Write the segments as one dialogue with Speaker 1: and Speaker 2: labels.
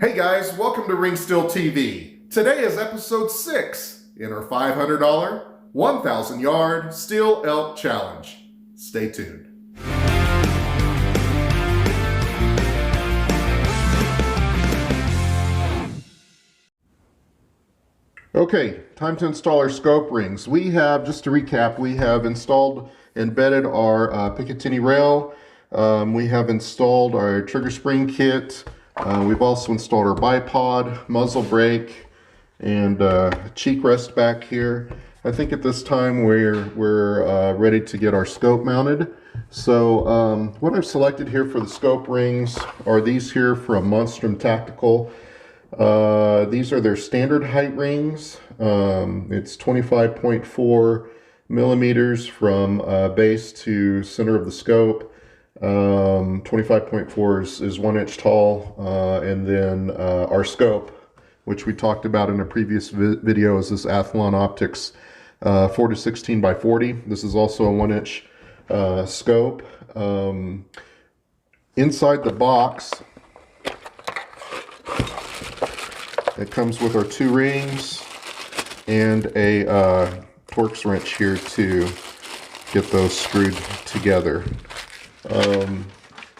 Speaker 1: Hey guys, welcome to Ring Still TV. Today is episode 6 in our $500 1,000 yard steel elk challenge. Stay tuned. Okay, time to install our scope rings. We have, just to recap, we have installed and bedded our Picatinny rail. We have installed our trigger spring kit. We've also installed our bipod, muzzle brake, and cheek rest back here. I think at this time we're ready to get our scope mounted. So what I've selected here for the scope rings are these here from Monstrum Tactical. These are their standard height rings. It's 25.4 millimeters from base to center of the scope. 25.4 is 1 inch tall, and then our scope, which we talked about in a previous video, is this Athlon Optics 4 to 16 by 40. This is also a 1 inch scope. Inside the box, it comes with our 2 rings and a Torx wrench here to get those screwed together.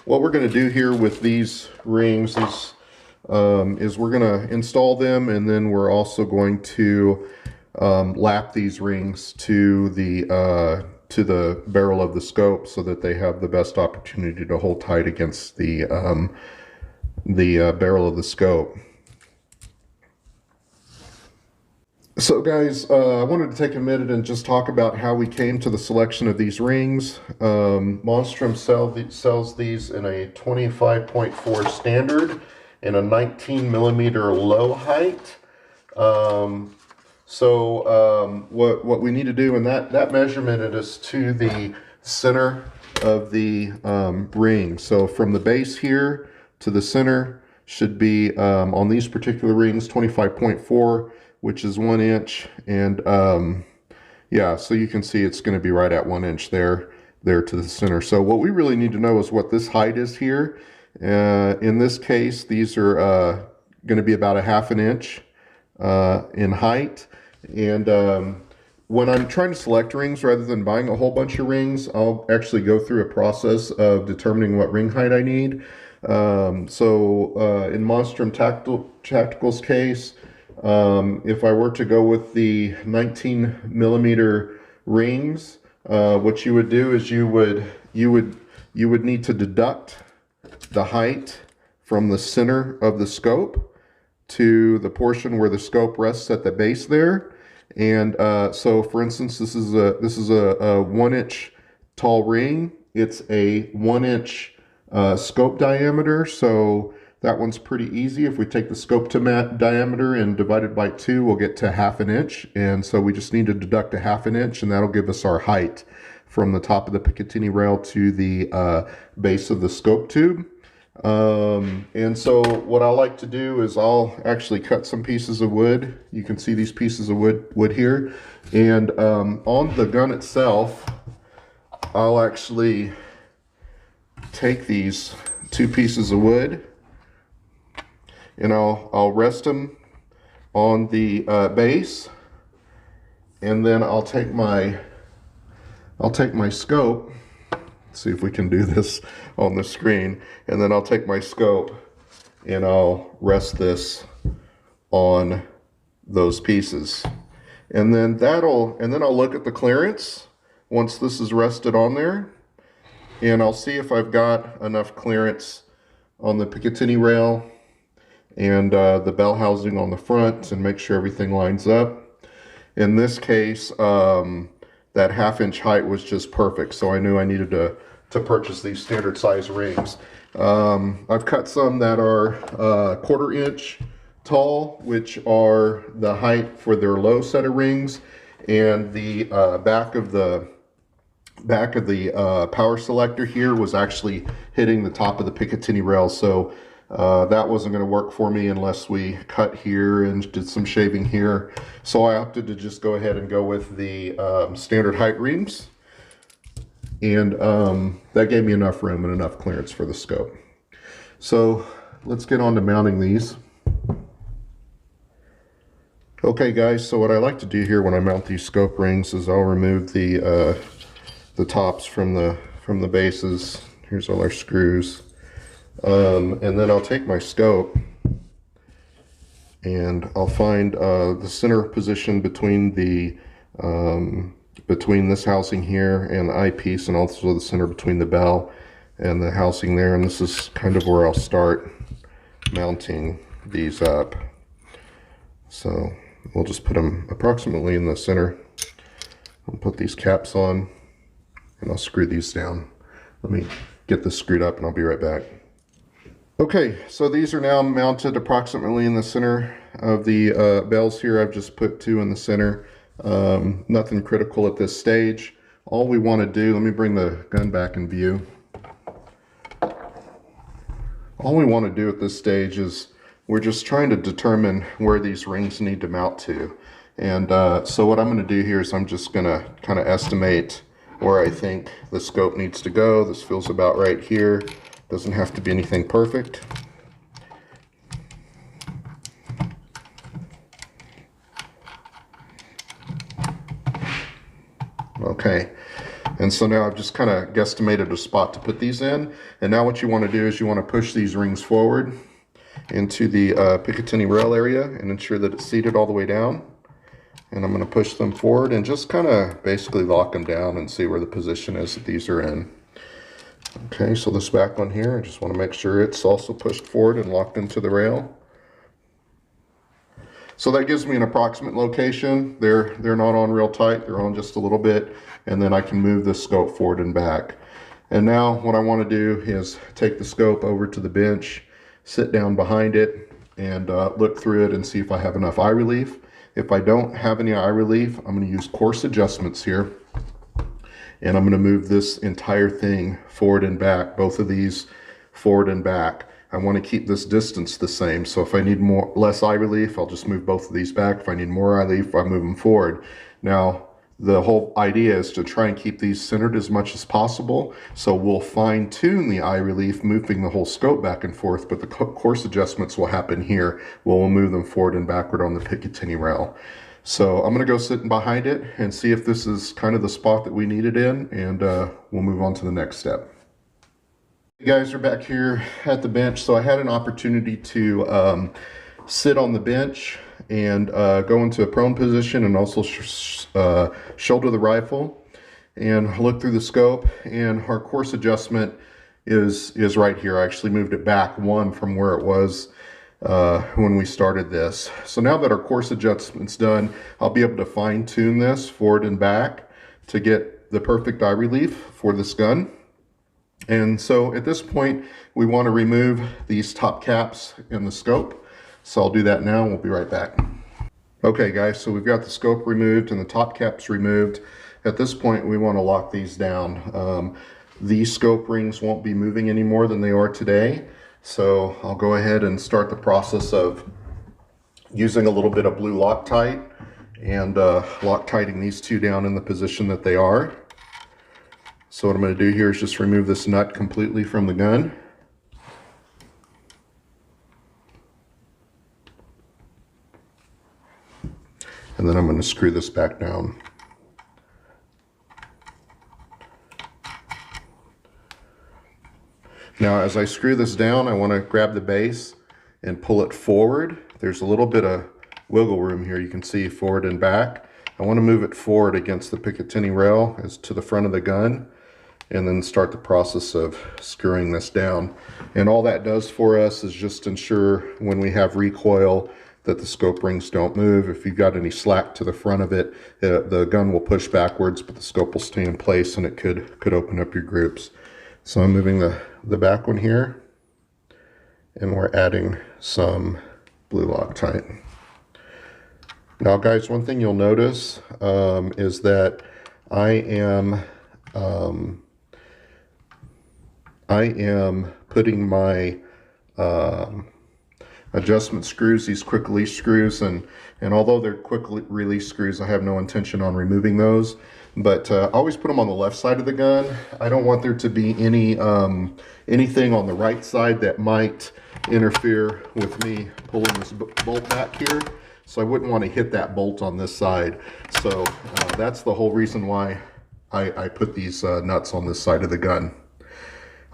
Speaker 1: What we're going to do here with these rings is we're going to install them, and then we're also going to lap these rings to the barrel of the scope so that they have the best opportunity to hold tight against the barrel of the scope. So guys, I wanted to take a minute and just talk about how we came to the selection of these rings. Monstrum sells these in a 25.4 standard and a 19 millimeter low height. What we need to do, and that measurement is to the center of the ring. So from the base here to the center should be, on these particular rings, 25.4, which is 1 inch, and yeah, so you can see it's going to be right at 1 inch there to the center. So what we really need to know is what this height is here. In this case, these are going to be about a ½ inch in height. And when I'm trying to select rings, rather than buying a whole bunch of rings, I'll actually go through a process of determining what ring height I need. In Monstrum Tactical's case, if I were to go with the 19 millimeter rings, what you would do is you would need to deduct the height from the center of the scope to the portion where the scope rests at the base there. And so for instance, this is a 1 inch tall ring. It's a 1 inch scope diameter, so that one's pretty easy. If we take the scope to diameter and divide it by 2, we'll get to ½ inch. And so we just need to deduct a ½ inch, and that'll give us our height from the top of the Picatinny rail to the base of the scope tube. And so what I like to do is I'll actually cut some pieces of wood. You can see these pieces of wood here. And on the gun itself, I'll actually take these 2 pieces of wood, and I'll rest them on the base, and then I'll take my scope. Let's see if we can do this on the screen. And then I'll take my scope and I'll rest this on those pieces, and then I'll look at the clearance once this is rested on there, and I'll see if I've got enough clearance on the Picatinny rail and the bell housing on the front, and make sure everything lines up. In this case, that ½ inch height was just perfect, so I knew I needed to purchase these standard size rings. I've cut some that are 1/4 inch tall, which are the height for their low set of rings, and the back of the power selector here was actually hitting the top of the Picatinny rail, so that wasn't going to work for me unless we cut here and did some shaving here. So I opted to just go ahead and go with the standard height rings, and that gave me enough room and enough clearance for the scope. So let's get on to mounting these. Okay guys, so what I like to do here when I mount these scope rings is I'll remove the tops from the bases. Here's all our screws. And then I'll take my scope and I'll find the center position between the between this housing here and the eyepiece, and also the center between the bell and the housing there. And this is kind of where I'll start mounting these up. So we'll just put them approximately in the center. I'll put these caps on and I'll screw these down. Let me get this screwed up and I'll be right back. Okay, so these are now mounted approximately in the center of the bells here. I've just put 2 in the center. Nothing critical at this stage. All we want to do, let me bring the gun back in view. All we want to do at this stage is we're just trying to determine where these rings need to mount to. And so what I'm going to do here is I'm just going to kind of estimate where I think the scope needs to go. This feels about right here. Doesn't have to be anything perfect. Okay, and so now I've just kind of guesstimated a spot to put these in. And now what you want to do is you want to push these rings forward into the Picatinny rail area and ensure that it's seated all the way down. And I'm going to push them forward and just kind of basically lock them down and see where the position is that these are in. Okay, so this back one here, I just want to make sure it's also pushed forward and locked into the rail. So that gives me an approximate location. They're not on real tight, they're on just a little bit, and then I can move the scope forward and back. And now what I want to do is take the scope over to the bench, sit down behind it, and look through it and see if I have enough eye relief. If I don't have any eye relief, I'm going to use coarse adjustments here. And I'm going to move this entire thing forward and back, both of these forward and back. I want to keep this distance the same. So if I need less eye relief, I'll just move both of these back. If I need more eye relief, I move them forward. Now, the whole idea is to try and keep these centered as much as possible. So we'll fine tune the eye relief, moving the whole scope back and forth, but the coarse adjustments will happen here. We'll move them forward and backward on the Picatinny rail. So I'm going to go sit behind it and see if this is kind of the spot that we need it in, and we'll move on to the next step. You guys are back here at the bench. So I had an opportunity to sit on the bench and go into a prone position and also shoulder the rifle and look through the scope. And our course adjustment is right here. I actually moved it back 1 from where it was when we started this. So now that our course adjustment's done, I'll be able to fine tune this forward and back to get the perfect eye relief for this gun. And so at this point, we want to remove these top caps in the scope. So I'll do that now and we'll be right back. Okay guys, so we've got the scope removed and the top caps removed. At this point, we want to lock these down. These scope rings won't be moving any more than they are today. So I'll go ahead and start the process of using a little bit of blue Loctite and Loctiting these 2 down in the position that they are. So what I'm going to do here is just remove this nut completely from the gun. And then I'm going to screw this back down. Now as I screw this down, I want to grab the base and pull it forward. There's a little bit of wiggle room here, you can see, forward and back. I want to move it forward against the Picatinny rail as to the front of the gun, and then start the process of screwing this down. And all that does for us is just ensure when we have recoil that the scope rings don't move. If you've got any slack to the front of it, the gun will push backwards, but the scope will stay in place and it could open up your groups. So I'm moving the back one here, and we're adding some blue Loctite. Now guys, one thing you'll notice is that I am putting my adjustment screws, these quick release screws, and although they're quick release screws, I have no intention on removing those. But I always put them on the left side of the gun. I don't want there to be any anything on the right side that might interfere with me pulling this bolt back here. so I wouldn't want to hit that bolt on this side. So that's the whole reason why I put these nuts on this side of the gun.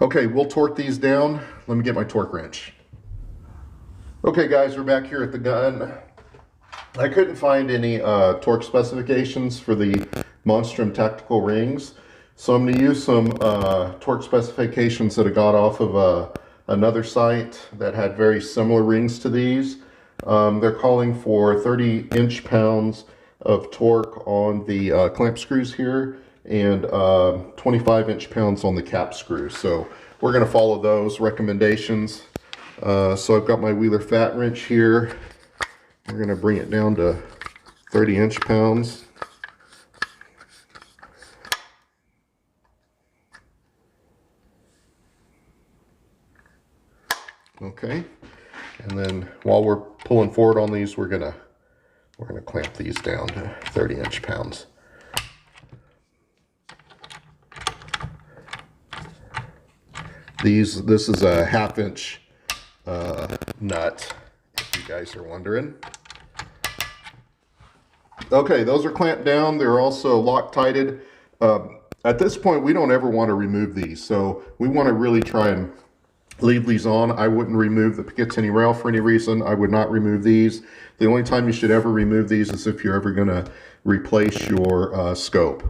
Speaker 1: Okay, we'll torque these down. Let me get my torque wrench. Okay guys, we're back here at the gun. I couldn't find any torque specifications for the Monstrum tactical rings, so I'm going to use some torque specifications that I got off of another site that had very similar rings to these. They're calling for 30 inch-pounds of torque on the clamp screws here and 25 inch-pounds on the cap screws. So we're going to follow those recommendations. So I've got my Wheeler fat wrench here. We're going to bring it down to 30 inch-pounds. Okay, and then while we're pulling forward on these, we're gonna clamp these down to 30 inch-pounds. This is a 1/2 inch nut, if you guys are wondering. Okay, those are clamped down. They're also Loctited. At this point, we don't ever want to remove these, so we want to really try and leave these on. I wouldn't remove the Picatinny rail for any reason. I would not remove these. The only time you should ever remove these is if you're ever going to replace your scope.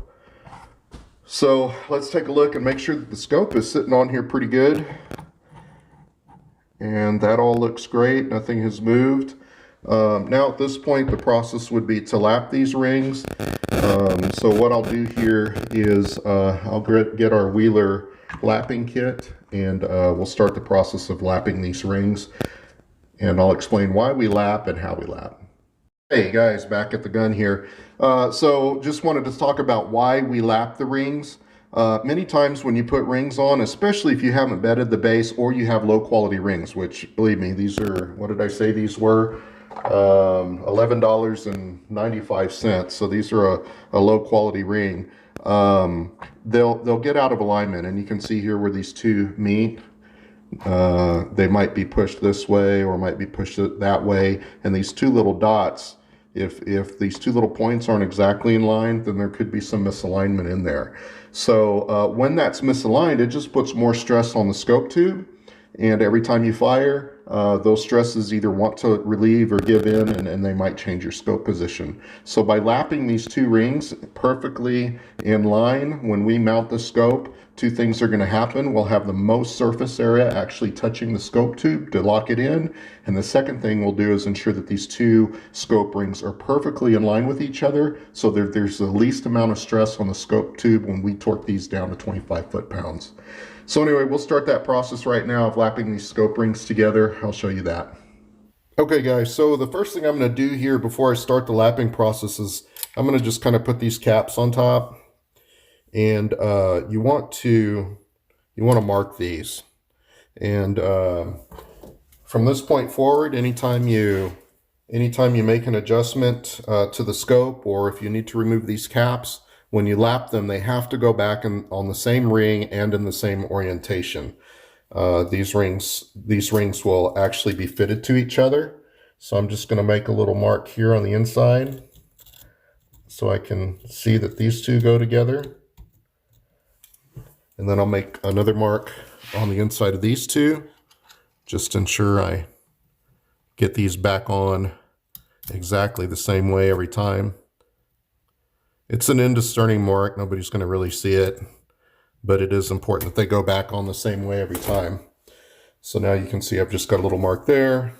Speaker 1: So let's take a look and make sure that the scope is sitting on here pretty good. And that all looks great. Nothing has moved. Now at this point, the process would be to lap these rings. So what I'll do here is I'll get our Wheeler lapping kit, and we'll start the process of lapping these rings, and I'll explain why we lap and how we lap. Hey guys, back at the gun here. So just wanted to talk about why we lap the rings. Many times when you put rings on, especially if you haven't bedded the base or you have low quality rings, which believe me, these are, what did I say these were? $11.95. So these are a low quality ring. They'll get out of alignment, and you can see here where these two meet. They might be pushed this way or might be pushed that way, and these two little dots, if these two little points aren't exactly in line, then there could be some misalignment in there. So when that's misaligned, it just puts more stress on the scope tube, and every time you fire, those stresses either want to relieve or give in, and they might change your scope position. So by lapping these two rings perfectly in line, when we mount the scope, two things are going to happen. We'll have the most surface area actually touching the scope tube to lock it in. And the second thing we'll do is ensure that these two scope rings are perfectly in line with each other, so there's the least amount of stress on the scope tube when we torque these down to 25 foot-pounds. So anyway, we'll start that process right now of lapping these scope rings together. I'll show you that. Okay guys, so the first thing I'm going to do here before I start the lapping process is I'm going to just kind of put these caps on top, and you want to mark these. And from this point forward, anytime you make an adjustment to the scope, or if you need to remove these caps, when you lap them, they have to go back on the same ring and in the same orientation. These rings will actually be fitted to each other. So I'm just going to make a little mark here on the inside so I can see that these two go together. And then I'll make another mark on the inside of these two, just to ensure I get these back on exactly the same way every time. It's an indiscerning mark. Nobody's going to really see it, but it is important that they go back on the same way every time. So now you can see I've just got a little mark there.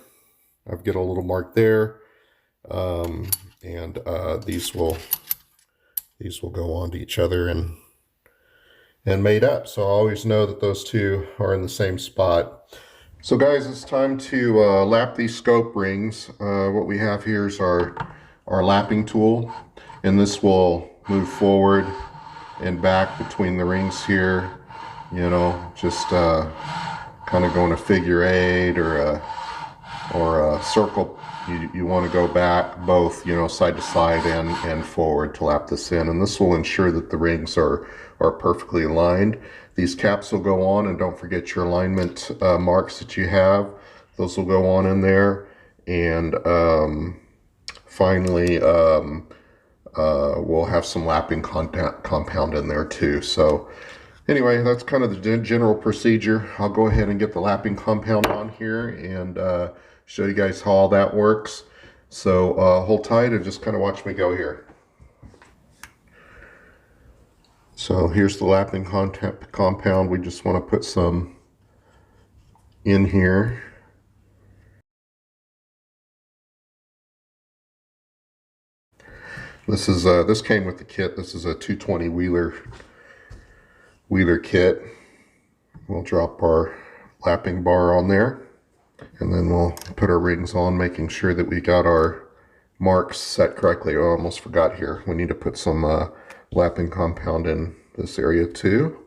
Speaker 1: I've got a little mark there, and these will go on to each other and mate up. So I always know that those two are in the same spot. So guys, it's time to lap these scope rings. What we have here is our lapping tool, and this will move forward and back between the rings here, you know, just kind of going a figure eight or a circle. You want to go back both, you know, side to side and forward to lap this in, and this will ensure that the rings are perfectly aligned. These caps will go on, and don't forget your alignment marks that you have. Those will go on in there, and finally we'll have some lapping compound in there too. So anyway, that's kind of the general procedure. I'll go ahead and get the lapping compound on here and show you guys how all that works. So hold tight and just kind of watch me go here. So here's the lapping compound. We just want to put some in here. This is this came with the kit. This is a 220 wheeler kit. We'll drop our lapping bar on there, and then we'll put our rings on, making sure that we got our marks set correctly. Oh, I almost forgot here. We need to put some lapping compound in this area too.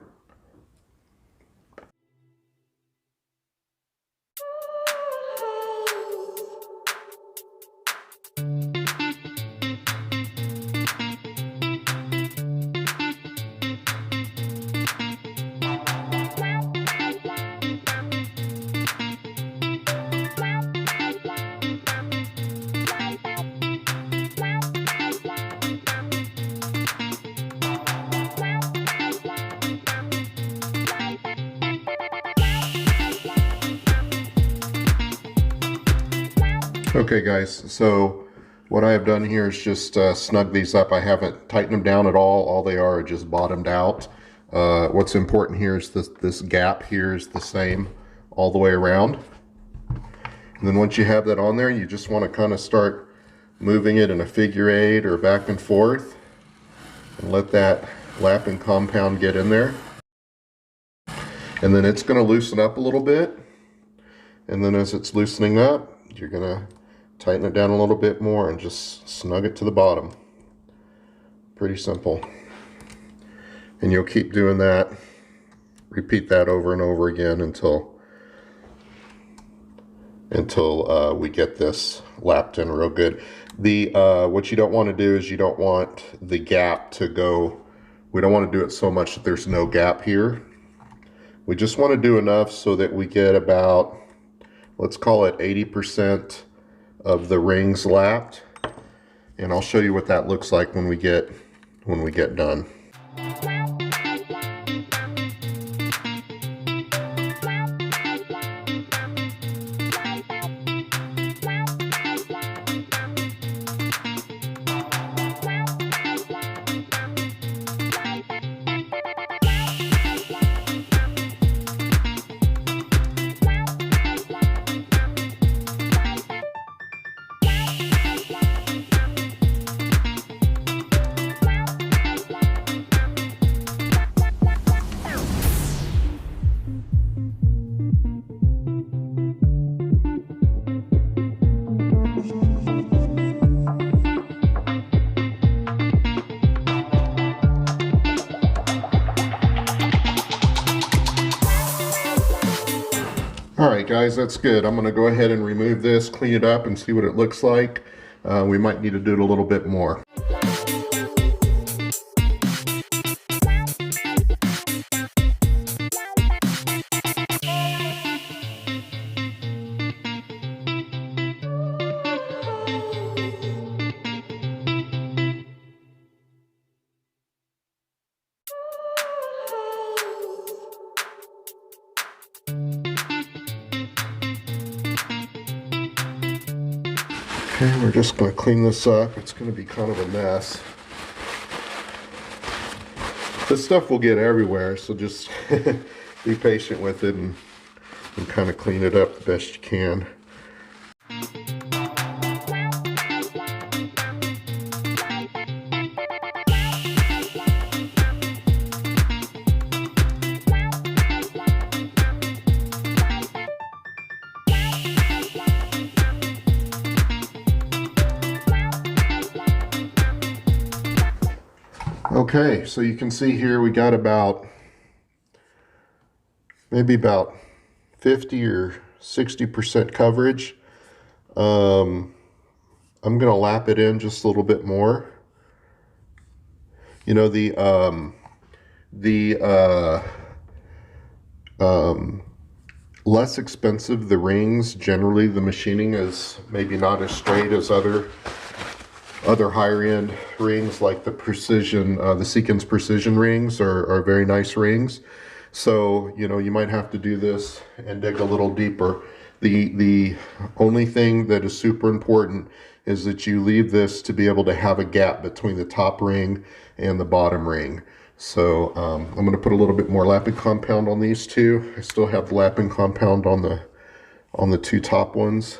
Speaker 1: Okay guys, so what I have done here is just snug these up. I haven't tightened them down at all. All they are just bottomed out. What's important here is this gap here is the same all the way around. And then once you have that on there, you just want to kind of start moving it in a figure eight or back and forth and let that lapping compound get in there. And then it's going to loosen up a little bit. And then as it's loosening up, you're going to tighten it down a little bit more and just snug it to the bottom. Pretty simple. And you'll keep doing that. Repeat that over and over again until we get this lapped in real good. What you don't want to do is you don't want the gap to go. We don't want to do it so much that there's no gap here. We just want to do enough so that we get about, let's call it 80% of the rings lapped, and I'll show you what that looks like when we get done. Alright guys, that's good. I'm going to go ahead and remove this, clean it up, and see what it looks like. We might need to do it a little bit more. Okay, we're just going to clean this up. It's going to be kind of a mess. This stuff will get everywhere, so just be patient with it and kind of clean it up the best you can. Okay, so you can see here we got maybe about 50 or 60% coverage. I'm going to lap it in just a little bit more. You know, less expensive the rings, generally the machining is maybe not as straight as other other higher end rings like the Precision, the Seekins Precision rings are very nice rings. So, you know, you might have to do this and dig a little deeper. The only thing that is super important is that you leave this to be able to have a gap between the top ring and the bottom ring. So I'm going to put a little bit more lapping compound on these two. I still have the lapping compound on the two top ones.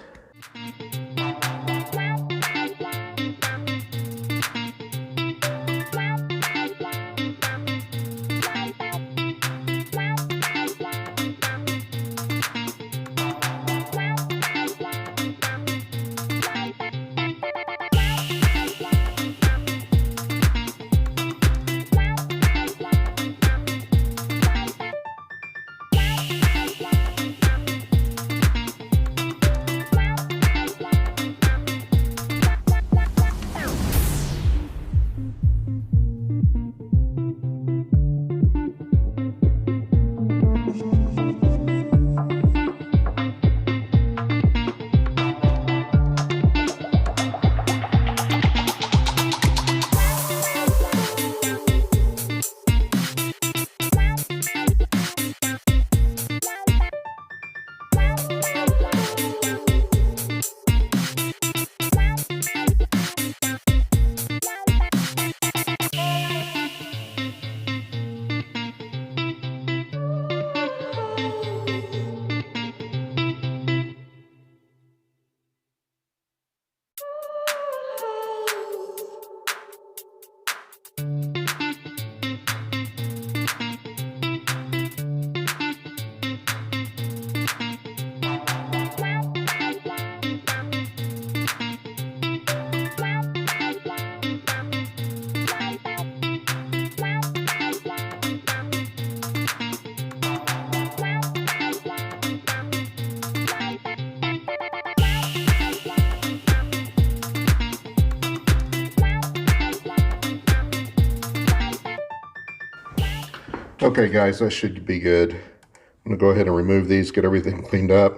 Speaker 1: Okay guys, that should be good. I'm gonna go ahead and remove these, get everything cleaned up.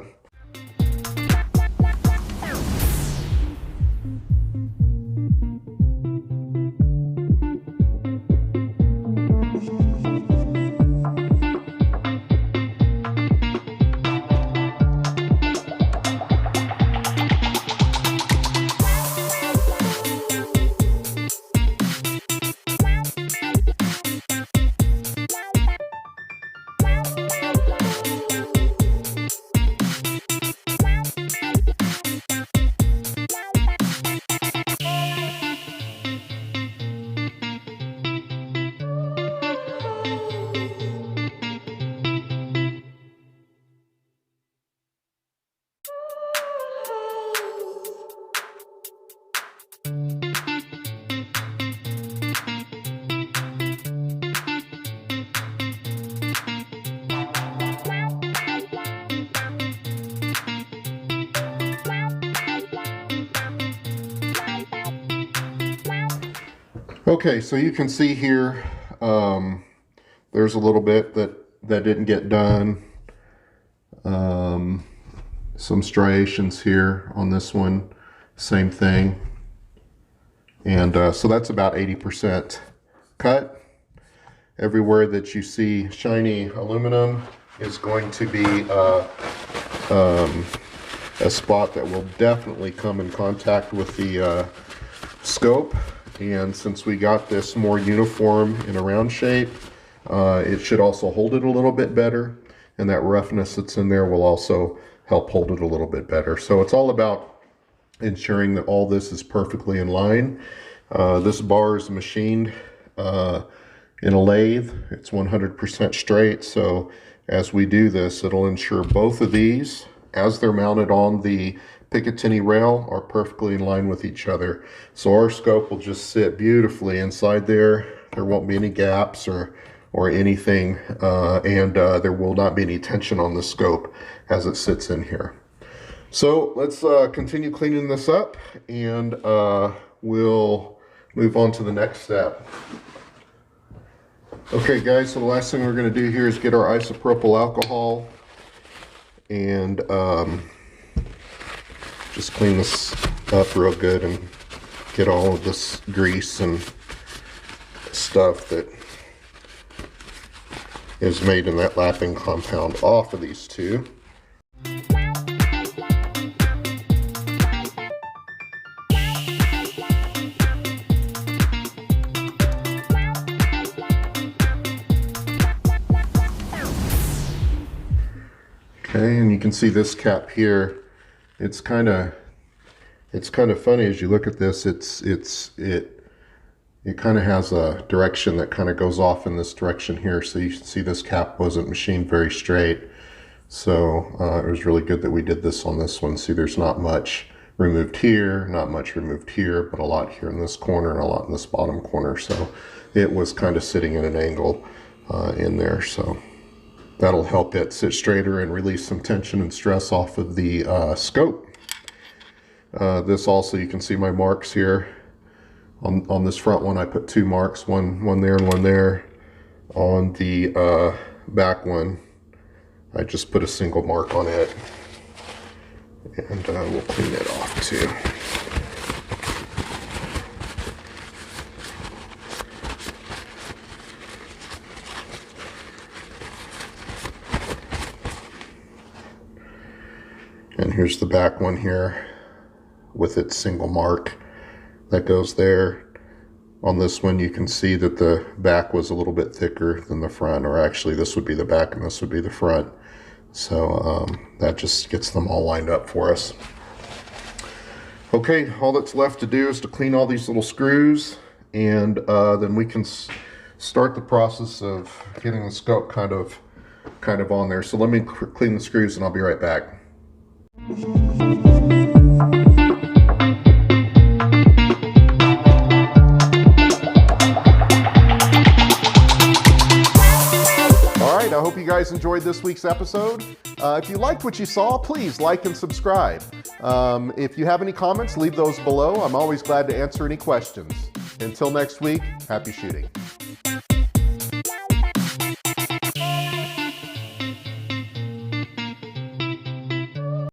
Speaker 1: Okay, so you can see here, there's a little bit that didn't get done. Some striations here on this one, same thing. And so that's about 80% cut. Everywhere that you see shiny aluminum is going to be a spot that will definitely come in contact with the scope. And since we got this more uniform in a round shape, it should also hold it a little bit better. And that roughness that's in there will also help hold it a little bit better. So it's all about ensuring that all this is perfectly in line. This bar is machined in a lathe. It's 100% straight. So as we do this, it'll ensure both of these, as they're mounted on the Picatinny rail, are perfectly in line with each other. So our scope will just sit beautifully inside there. There won't be any gaps or anything, and there will not be any tension on the scope as it sits in here. So let's continue cleaning this up, and we'll move on to the next step. Okay guys, so the last thing we're going to do here is get our isopropyl alcohol and just clean this up real good and get all of this grease and stuff that is made in that lapping compound off of these two. Okay, and you can see this cap here. It's kind of funny as you look at this. It kind of has a direction that kind of goes off in this direction here. So you can see this cap wasn't machined very straight. So it was really good that we did this on this one. See, there's not much removed here, not much removed here, but a lot here in this corner and a lot in this bottom corner. So it was kind of sitting at an angle in there. So that'll help it sit straighter and release some tension and stress off of the scope. This also, you can see my marks here. On this front one, I put 2 marks, one there and one there. On the back one, I just put a single mark on it. And we'll clean it off too. And here's the back one here with its single mark that goes there. On this one, you can see that the back was a little bit thicker than the front, or actually this would be the back and this would be the front. So that just gets them all lined up for us. Okay, all that's left to do is to clean all these little screws, and then we can start the process of getting the scope kind of on there. So let me clean the screws and I'll be right back. I hope you guys enjoyed this week's episode. If you liked what you saw, please like and subscribe. If you have any comments, leave those below. I'm always glad to answer any questions. Until next week, happy shooting.